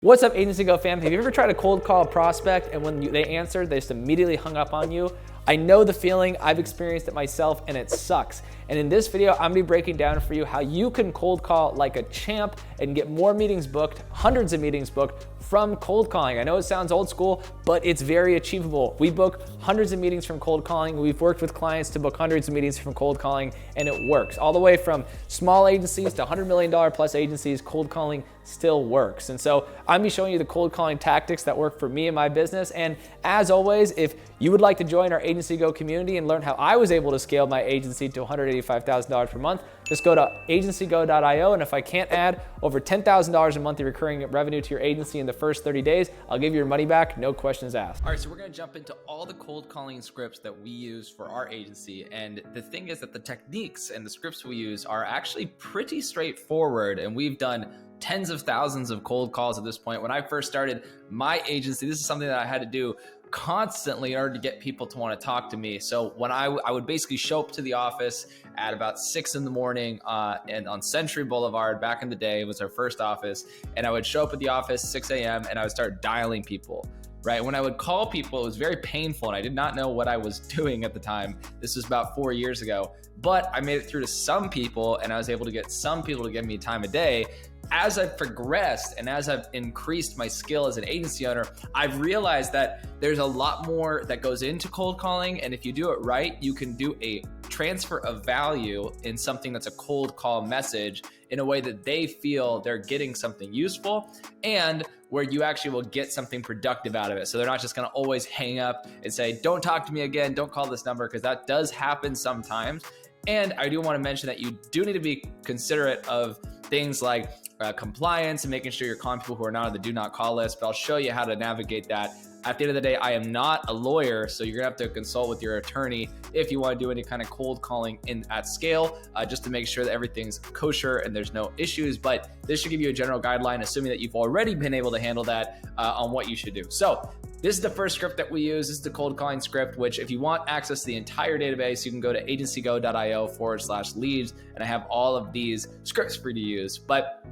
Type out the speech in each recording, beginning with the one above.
What's up, Agency Go fam? Have you ever tried to cold call a prospect and when they answered, they just immediately hung up on you? I know the feeling, I've experienced it myself, and it sucks. And in this video, I'm gonna be breaking down for you how you can cold call like a champ and get more meetings booked, hundreds of meetings booked from cold calling. I know it sounds old school, but it's very achievable. We book hundreds of meetings from cold calling. We've worked with clients to book hundreds of meetings from cold calling, and it works. All the way from small agencies to $100 million plus agencies, cold calling still works. And so I'm gonna be showing you the cold calling tactics that work for me and my business. And as always, if you would like to join our Agency Go community and learn how I was able to scale my agency to $185,000 per month, just go to agencygo.io. And if I can't add over $10,000 a monthly recurring revenue to your agency in the first 30 days, I'll give you your money back, no questions asked. All right, so we're gonna jump into all the cold calling scripts that we use for our agency. And the thing is that the techniques and the scripts we use are actually pretty straightforward. And we've done tens of thousands of cold calls at this point. When I first started my agency, this is something that I had to do constantly in order to get people to want to talk to me. So when I would basically show up to the office at about 6 in the morning and on Century Boulevard, back in the day, it was our first office. And I would show up at the office 6 a.m. and I would start dialing people. Right? When I would call people, it was very painful and I did not know what I was doing at the time. This was about 4 years ago, but I made it through to some people and I was able to get some people to give me time of day. As I've progressed and as I've increased my skill as an agency owner, I've realized that there's a lot more that goes into cold calling. And if you do it right, you can do a transfer of value in something that's a cold call message in a way that they feel they're getting something useful and where you actually will get something productive out of it. So they're not just gonna always hang up and say, don't talk to me again, don't call this number, because that does happen sometimes. And I do wanna mention that you do need to be considerate of things like compliance and making sure you're calling people who are not on the do not call list, but I'll show you how to navigate that. At the end of the day, I am not a lawyer, so you're gonna have to consult with your attorney if you wanna do any kind of cold calling at scale, just to make sure that everything's kosher and there's no issues. But this should give you a general guideline, assuming that you've already been able to handle that on what you should do. So this is the first script that we use. This is the cold calling script, which if you want access to the entire database, you can go to agencygo.io/leads, and I have all of these scripts for you to use. But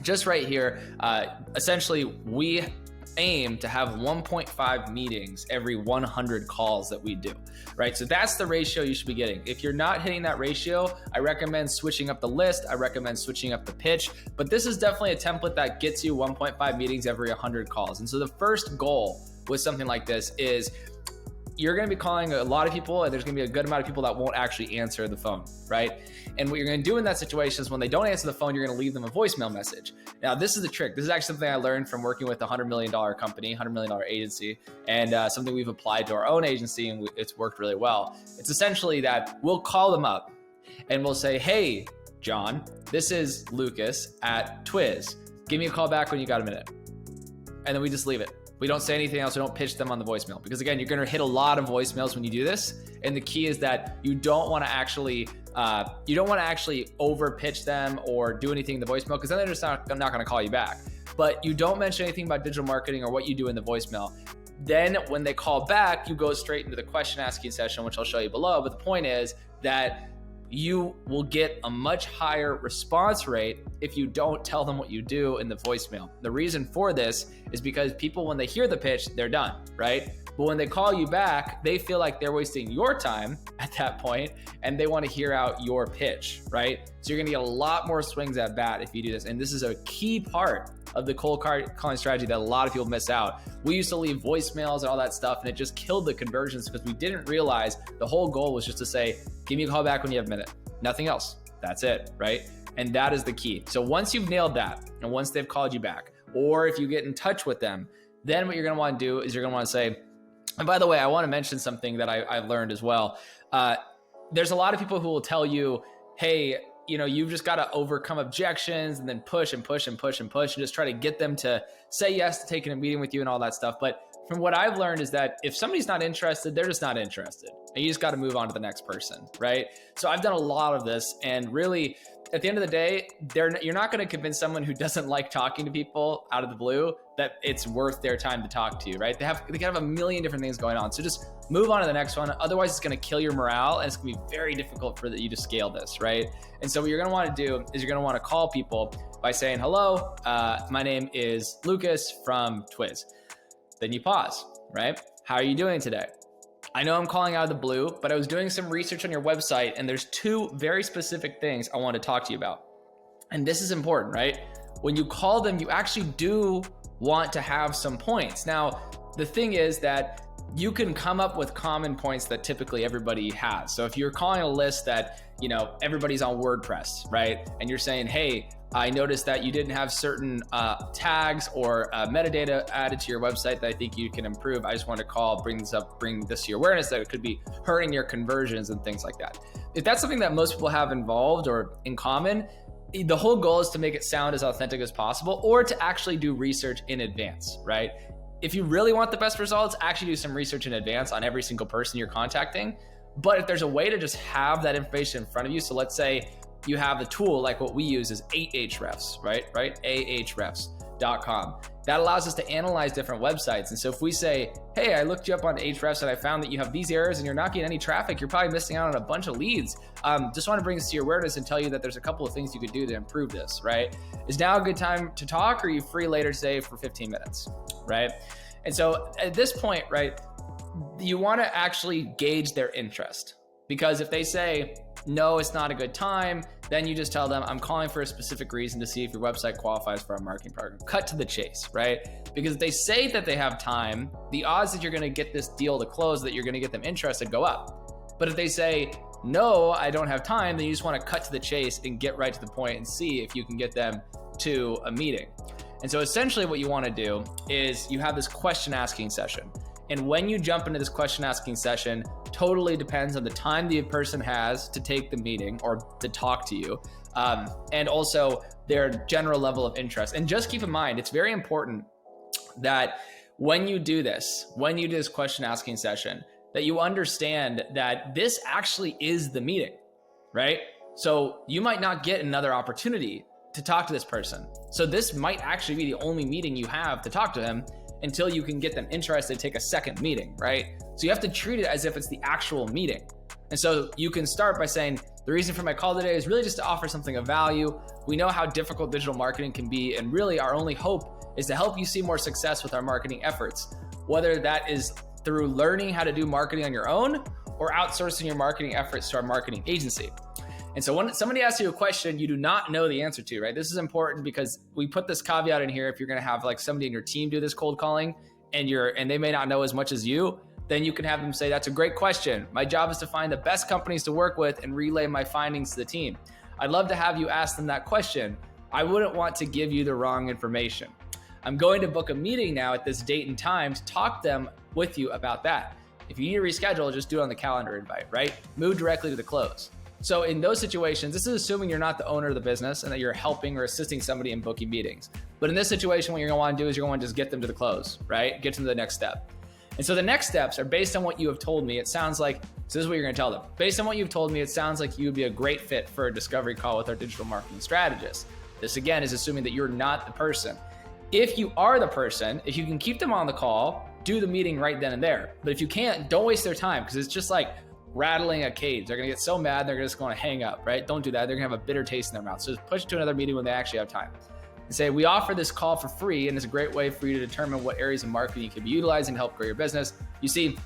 just right here, essentially we aim to have 1.5 meetings every 100 calls that we do, right? So that's the ratio you should be getting. If you're not hitting that ratio, I recommend switching up the list. I recommend switching up the pitch, but this is definitely a template that gets you 1.5 meetings every 100 calls. And so the first goal with something like this is you're gonna be calling a lot of people and there's gonna be a good amount of people that won't actually answer the phone, right? And what you're gonna do in that situation is when they don't answer the phone, you're gonna leave them a voicemail message. Now, this is the trick. This is actually something I learned from working with a $100 million company, $100 million agency, and something we've applied to our own agency and it's worked really well. It's essentially that we'll call them up and we'll say, hey, John, this is Lucas at Twiz. Give me a call back when you got a minute. And then we just leave it. We don't say anything else. We don't pitch them on the voicemail because again, you're going to hit a lot of voicemails when you do this. And the key is that you don't want to actually over pitch them or do anything in the voicemail because then they're just not going to call you back. But you don't mention anything about digital marketing or what you do in the voicemail. Then when they call back, you go straight into the question asking session, which I'll show you below. But the point is that you will get a much higher response rate if you don't tell them what you do in the voicemail. The reason for this is because people, when they hear the pitch, they're done, right? But when they call you back, they feel like they're wasting your time at that point and they want to hear out your pitch, right? So you're going to get a lot more swings at bat if you do this. And this is a key part of the cold calling strategy that a lot of people miss out. We used to leave voicemails and all that stuff and it just killed the conversions because we didn't realize the whole goal was just to say, give me a call back when you have a minute. Nothing else. That's it, right? And that is the key. So once you've nailed that and once they've called you back, or if you get in touch with them, then what you're going to want to do is you're going to want to say, and by the way, I want to mention something that I've learned as well. There's a lot of people who will tell you, hey, you've just got to overcome objections and then push and push and push and push and just try to get them to say yes to taking a meeting with you and all that stuff. But from what I've learned is that if somebody's not interested, they're just not interested. And you just got to move on to the next person, right? So I've done a lot of this and really at the end of the day, you're not going to convince someone who doesn't like talking to people out of the blue that it's worth their time to talk to you, right? They can have a million different things going on. So just move on to the next one. Otherwise, it's going to kill your morale, and it's going to be very difficult for you to scale this, right? And so what you're going to want to do is you're going to want to call people by saying, hello, my name is Lucas from Twiz. Then you pause, right? How are you doing today? I know I'm calling out of the blue, but I was doing some research on your website, and there's two very specific things I want to talk to you about. And this is important, right? When you call them, you actually do want to have some points. Now, the thing is that you can come up with common points that typically everybody has. So if you're calling a list that, everybody's on WordPress, right? And you're saying, hey, I noticed that you didn't have certain tags or metadata added to your website that I think you can improve. I just want to bring this to your awareness that it could be hurting your conversions and things like that. If that's something that most people have involved or in common, the whole goal is to make it sound as authentic as possible, or to actually do research in advance, right? If you really want the best results, actually do some research in advance on every single person you're contacting. But if there's a way to just have that information in front of you, so let's say you have a tool like what we use is Ahrefs, right? Ahrefs.com. That allows us to analyze different websites. And so if we say, hey, I looked you up on Ahrefs and I found that you have these errors and you're not getting any traffic, you're probably missing out on a bunch of leads. Just want to bring this to your awareness and tell you that there's a couple of things you could do to improve this, right? Is now a good time to talk, or are you free later today for 15 minutes, right? And so at this point, right, you want to actually gauge their interest. Because if they say, no, it's not a good time, then you just tell them, I'm calling for a specific reason to see if your website qualifies for our marketing program. Cut to the chase, right? Because if they say that they have time, the odds that you're going to get this deal to close, that you're going to get them interested, go up. But if they say, no, I don't have time, then you just want to cut to the chase and get right to the point and see if you can get them to a meeting. And so essentially what you want to do is you have this question asking session. And when you jump into this question asking session, totally depends on the time the person has to take the meeting or to talk to you, and also their general level of interest. And just keep in mind, it's very important that when you do this question asking session, that you understand that this actually is the meeting, right? So you might not get another opportunity to talk to this person. So this might actually be the only meeting you have to talk to him until you can get them interested to take a second meeting, right? So you have to treat it as if it's the actual meeting. And so you can start by saying, the reason for my call today is really just to offer something of value. We know how difficult digital marketing can be, and really our only hope is to help you see more success with our marketing efforts, whether that is through learning how to do marketing on your own or outsourcing your marketing efforts to our marketing agency. And so when somebody asks you a question you do not know the answer to, right? This is important because we put this caveat in here. If you're going to have like somebody in your team do this cold calling and they may not know as much as you, then you can have them say, that's a great question. My job is to find the best companies to work with and relay my findings to the team. I'd love to have you ask them that question. I wouldn't want to give you the wrong information. I'm going to book a meeting now at this date and time to talk with you about that. If you need to reschedule, just do it on the calendar invite, right? Move directly to the close. So in those situations, this is assuming you're not the owner of the business and that you're helping or assisting somebody in booking meetings. But in this situation, what you're going to want to do is you're going to just get them to the close, right? Get them to the next step. And so the next steps are based on what you have told me. It sounds like, so this is what you're going to tell them. Based on what you've told me, it sounds like you would be a great fit for a discovery call with our digital marketing strategist. This again is assuming that you're not the person. If you are the person, if you can keep them on the call, do the meeting right then and there. But if you can't, don't waste their time, because it's just like rattling a cage. They're going to get so mad, they're just going to hang up, right? Don't do that. They're going to have a bitter taste in their mouth. So just push it to another meeting when they actually have time. And say, we offer this call for free, and it's a great way for you to determine what areas of marketing you can be utilizing to help grow your business. You see,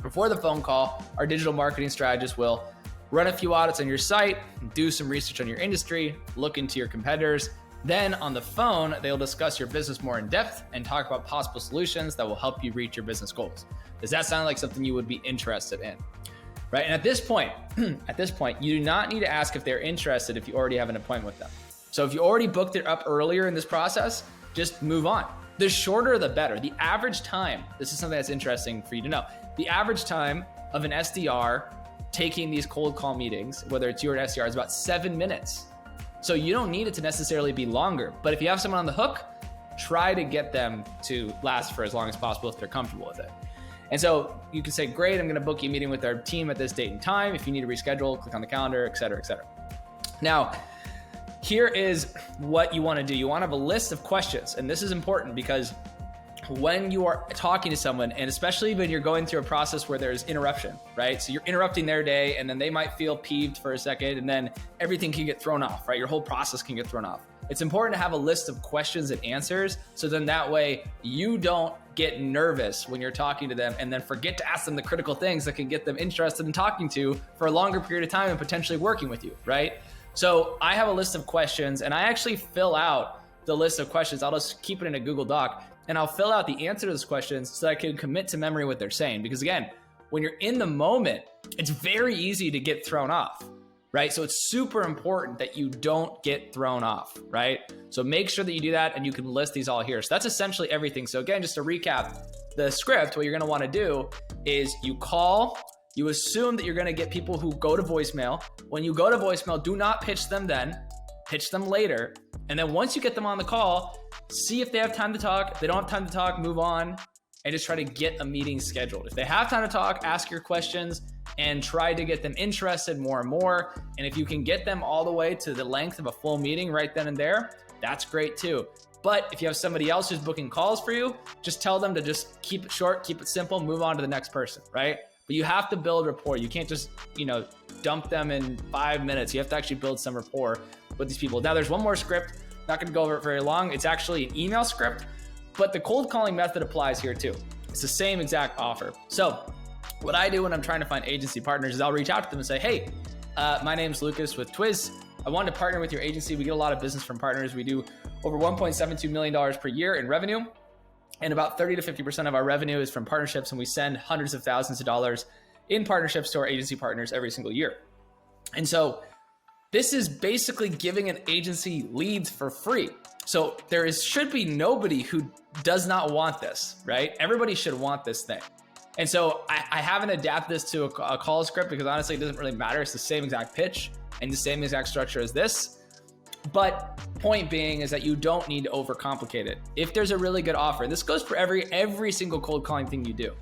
before the phone call, our digital marketing strategist will run a few audits on your site, do some research on your industry, look into your competitors. Then on the phone, they'll discuss your business more in depth and talk about possible solutions that will help you reach your business goals. Does that sound like something you would be interested in? Right? And at this point, you do not need to ask if they're interested if you already have an appointment with them. So if you already booked it up earlier in this process, just move on. The shorter, the better. The average time, this is something that's interesting for you to know. The average time of an SDR taking these cold call meetings, whether it's you or an SDR, is about 7 minutes. So you don't need it to necessarily be longer. But if you have someone on the hook, try to get them to last for as long as possible if they're comfortable with it. And so you can say, great, I'm going to book you a meeting with our team at this date and time. If you need to reschedule, click on the calendar, et cetera, et cetera. Now, here is what you want to do. You want to have a list of questions. And this is important because when you are talking to someone, and especially when you're going through a process where there's interruption, right? So you're interrupting their day, and then they might feel peeved for a second, and then everything can get thrown off, right? Your whole process can get thrown off. It's important to have a list of questions and answers, so then that way you don't get nervous when you're talking to them and then forget to ask them the critical things that can get them interested in talking to you for a longer period of time and potentially working with you, right? So I have a list of questions, and I actually fill out the list of questions. I'll just keep it in a Google Doc, and I'll fill out the answer to those questions so I can commit to memory what they're saying. Because again, when you're in the moment, it's very easy to get thrown off, right? So it's super important that you don't get thrown off, right? So make sure that you do that, and you can list these all here. So that's essentially everything. So again, just to recap the script, what you're gonna wanna do is you call, you assume that you're gonna get people who go to voicemail. When you go to voicemail, do not pitch them then, pitch them later. And then once you get them on the call, see if they have time to talk. If they don't have time to talk, move on, and just try to get a meeting scheduled. If they have time to talk, ask your questions and try to get them interested more and more. And if you can get them all the way to the length of a full meeting right then and there, that's great too. But if you have somebody else who's booking calls for you, just tell them to just keep it short, keep it simple, move on to the next person, right? But you have to build rapport. You can't just, dump them in 5 minutes. You have to actually build some rapport with these people. Now there's one more script, not gonna go over it very long. It's actually an email script, but the cold calling method applies here too. It's the same exact offer. So what I do when I'm trying to find agency partners is I'll reach out to them and say, hey, my name's Lucas with Twiz. I wanted to partner with your agency. We get a lot of business from partners. We do over $1.72 million per year in revenue. And about 30 to 50% of our revenue is from partnerships. And we send hundreds of thousands of dollars in partnerships to our agency partners every single year. And so this is basically giving an agency leads for free. So should be nobody who does not want this, right? Everybody should want this thing. And so I haven't adapted this to a call script because honestly, it doesn't really matter. It's the same exact pitch and the same exact structure as this. But point being is that you don't need to overcomplicate it. If there's a really good offer, and this goes for every single cold calling thing you do.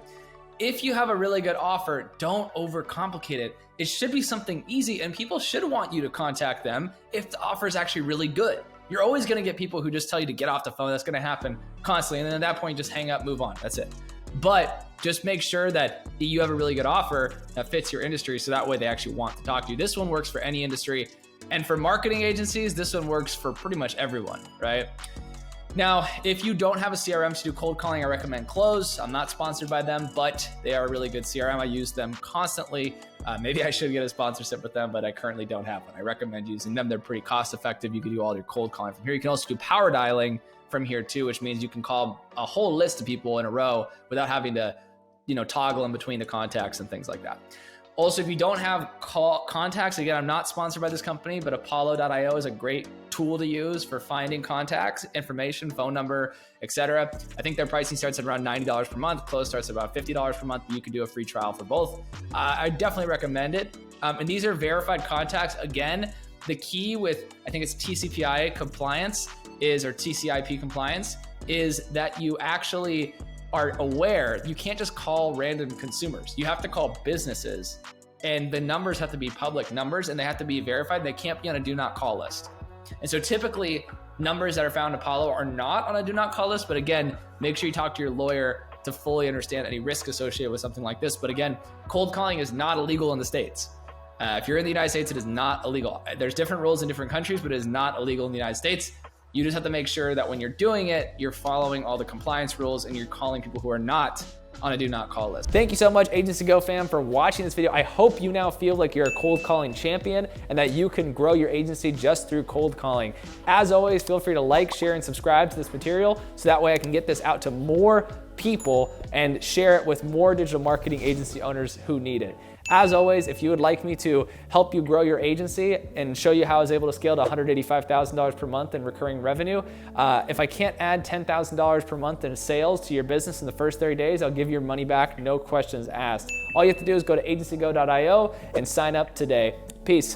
If you have a really good offer, don't overcomplicate it. It should be something easy, and people should want you to contact them if the offer is actually really good. You're always gonna get people who just tell you to get off the phone. That's gonna happen constantly. And then at that point, just hang up, move on. That's it. But just make sure that you have a really good offer that fits your industry, so that way they actually want to talk to you. This one works for any industry. And for marketing agencies, this one works for pretty much everyone, right? Now, if you don't have a CRM to do cold calling, I recommend Close. I'm not sponsored by them, but they are a really good CRM. I use them constantly. Maybe I should get a sponsorship with them, but I currently don't have one. I recommend using them. They're pretty cost effective. You can do all your cold calling from here. You can also do power dialing from here too, which means you can call a whole list of people in a row without having to, toggle in between the contacts and things like that. Also, if you don't have contacts, again, I'm not sponsored by this company, but Apollo.io is a great tool to use for finding contacts, information, phone number, etc. I think their pricing starts at around $90 per month. Close starts at about $50 per month. You can do a free trial for both. I definitely recommend it. And these are verified contacts. Again, the key with, I think it's TCP/IP compliance or TCP/IP compliance is that you actually are aware you can't just call random consumers. You have to call businesses, and the numbers have to be public numbers, and they have to be verified. They can't be on a do not call list. And so typically numbers that are found in Apollo are not on a do not call list. But again, make sure you talk to your lawyer to fully understand any risk associated with something like this. But again, cold calling is not illegal in the States. If you're in the United States, it is not illegal. There's different rules in different countries, but it is not illegal in the United States. You just have to make sure that when you're doing it, you're following all the compliance rules and you're calling people who are not on a do not call list. Thank you so much, Agency Go fam, for watching this video. I hope you now feel like you're a cold calling champion and that you can grow your agency just through cold calling. As always, feel free to like, share, and subscribe to this material so that way I can get this out to more people and share it with more digital marketing agency owners who need it. As always, if you would like me to help you grow your agency and show you how I was able to scale to $185,000 per month in recurring revenue, if I can't add $10,000 per month in sales to your business in the first 30 days, I'll give you your money back, no questions asked. All you have to do is go to agencygo.io and sign up today. Peace.